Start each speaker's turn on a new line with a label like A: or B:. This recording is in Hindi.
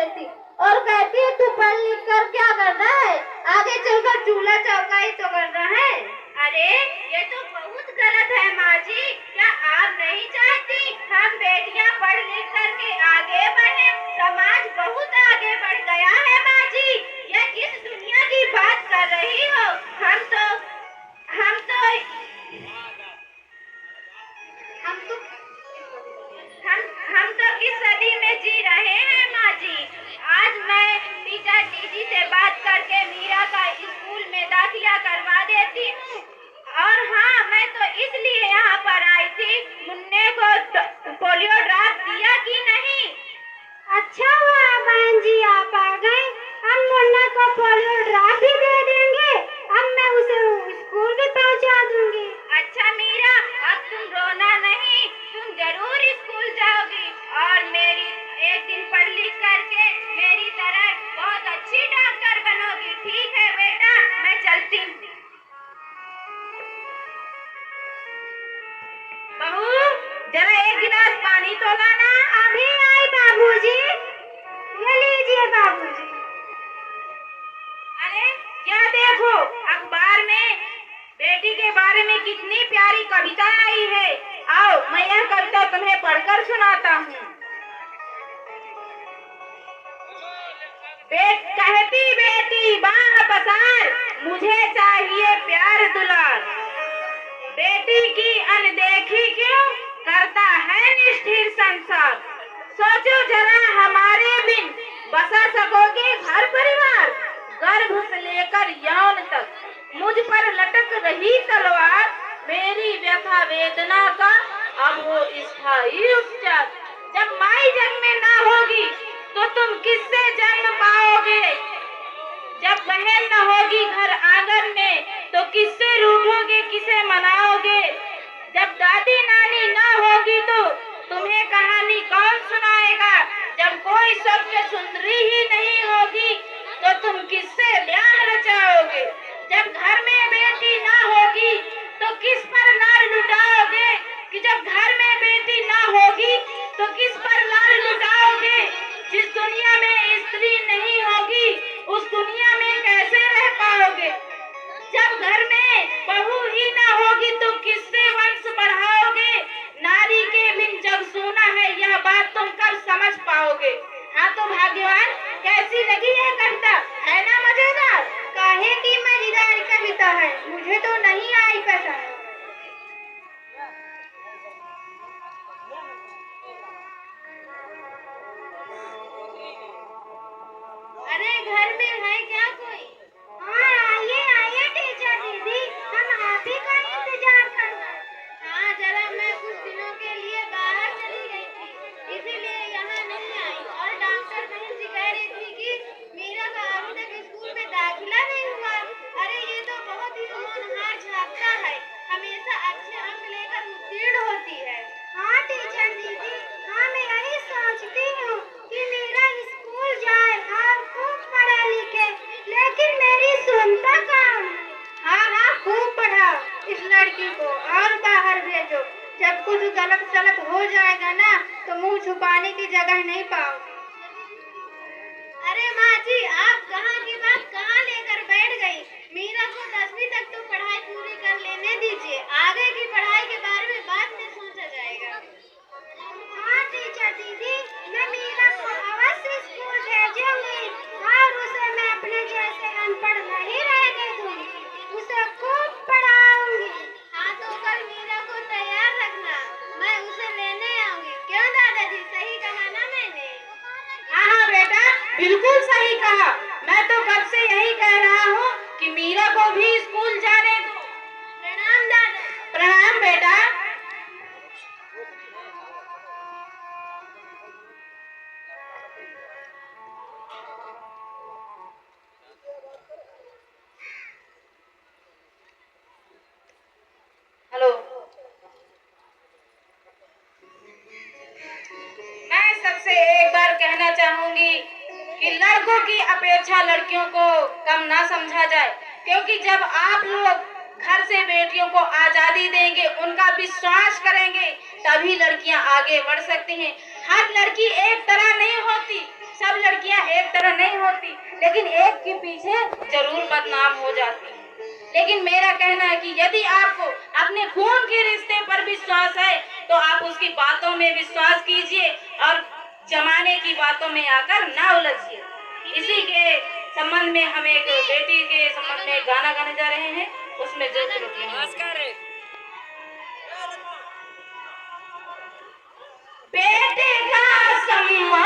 A: रही थी और कहती है तू पढ़ लिख कर क्या करना है, आगे चलकर चूल्हा चौका ही तो करना है।
B: अरे ये तो बहुत गलत है माँ जी। क्या आप नहीं चाहती हम बेटियां पढ़ लिख करके आगे बढ़े? समाज बहुत आगे बढ़ गया है माँ जी। ये किस दुनिया की बात कर रही हो? हम तो
A: हम
B: तो इस सदी में जी रहे हैं माँ जी। आज मैं टीचर दीदी से बात करके मीरा का स्कूल में दाखिला करवा देती हूँ। और हाँ, मैं तो इसलिए यहाँ पर आई थी, मुन्ने को पोलियो ड्रॉप दिया कि नहीं?
A: अच्छा हुआ बहन जी आप आ गए, हम मुन्ना को पोलियो ड्रॉप भी दे देंगे, अब मैं उसे स्कूल भी पहुंचा दूंगी।
B: अच्छा मीरा, अब तुम रोना नहीं, तुम जरूर स्कूल जाओगी और मेरी एक दिन पढ़ लिख करके मेरी तरह बहुत अच्छी डॉक्टर बनोगी। ठीक है बेटा, मैं चलती हूँ। बहू, जरा एक गिलास पानी तो लाना।
A: अभी आई बाबूजी। ये लीजिए बाबूजी।
B: अरे क्या देखो, अखबार में बेटी के बारे में कितनी प्यारी कविता आई है। आओ मैं यह कविता तुम्हें पढ़कर सुनाता हूँ। कहती बेटी बाह पसार, मुझे चाहिए प्यार दुलार। बेटी की अनदेखी क्यों करता है निष्ठुर संसार। सोचो जरा हमारे बिन बसा सकोगे घर परिवार। गर्भ से लेकर यौन तक मुझ पर लटक रही तलवार। मेरी व्यथा वेदना का अब हो स्थायी उपचार। जब माई जन्म में ना होगी तो तुम किससे जन्म पाओगे। जब बहन न होगी घर आंगन में तो किससे रूठोगे, किसे मनाओगे। जब दादी नानी ना होगी तो तुम्हें कहानी कौन सुनाएगा। जब कोई सत्य सुंदरी ही नहीं होगी तो तुम किससे ब्याह रचाओगे। जब घर में बेटी ना होगी तो किस पर लाल लुटाओगे। कि जब घर में बेटी ना होगी तो किस पर लाल लुटाओगे। जिस दुनिया में स्त्री नहीं होगी उस दुनिया में कैसे रह पाओगे। जब घर में बहू ही ना होगी तो किससे वंश बढ़ाओगे। नारी के बिन जग सूना है, यह बात तुम कब समझ पाओगे। हाँ तो भाग्यवान, कैसी लगी यह कविता, है ना मजेदार।
A: काहे की मजेदार कविता है, मुझे तो नहीं आई पसंद।
B: अरे घर में है क्या कोई?
A: हाँ आइए आइए टीचर दीदी, हम आप ही का इंतजार कर रहे हैं।
B: हाँ जरा मैं कुछ दिनों के लिए बाहर चली गई थी, इसीलिए यहाँ नहीं आई। और डॉक्टर बहन जी कह रही थी कि मीरा का अभी तक स्कूल में दाखिला नहीं हुआ। अरे ये तो बहुत ही होनहार छात्रा है, हमेशा अच्छे अंक लेकर उत्तीर्ण होती है।
A: हाँ टीचर दीदी, हाँ मैं यही सोचती हूँ कि मीरा स्कूल जाए और खूब पढ़े लिखे, लेकिन मेरी सुनता कौन।
B: हाँ हाँ, खूब पढ़ाओ इस लड़की को और बाहर भेजो। जब कुछ गलत सलत हो जाएगा ना तो मुंह छुपाने की जगह नहीं पाओगे। अरे माँ जी, आप कहाँ की बात कहाँ लेकर बैठ गई। मीरा को 10वीं तक तो पढ़ाई पूरी कर लेने दीजिए, आगे की पढ़ाई के बारे में बाद में सोचा जाएगा।
A: हाँ टीचर दीदी, मैं मीरा को अवश्य स्कूल भेजूंगी और उसे मैं अपने जैसे अनपढ़ नहीं रहने दूंगी, उसे खूब पढ़ाऊंगी।
B: हाँ तो कल मीरा को तैयार रखना, मैं उसे लेने आऊंगी। क्यों दादाजी, सही कहा ना मैंने? हाँ हाँ बेटा, बिल्कुल सही कहा। मैं तो कब से यही कह रहा हूँ कि मीरा को भी स्कूल जाने दो। प्रणाम दादा। प्रणाम बेटा। हेलो, मैं सबसे एक बार कहना चाहूंगी कि लड़कों की अपेक्षा लड़कियों को कम ना समझा जाए, क्योंकि जब आप लोग घर से बेटियों को आजादी देंगे, उनका विश्वास करेंगे, तभी लड़कियां आगे बढ़ सकती हैं। हर लड़की एक तरह नहीं होती, सब लड़कियां होती, लेकिन एक के पीछे जरूर बदनाम हो जाती। लेकिन मेरा कहना है कि यदि आपको अपने खून के रिश्ते पर विश्वास है तो आप उसकी बातों में विश्वास कीजिए और जमाने की बातों में आकर ना उलझिए। इसी के संबंध में हम एक बेटी के संबंध में गाना गाने जा रहे हैं, उसमें जो बेटे का सम्मान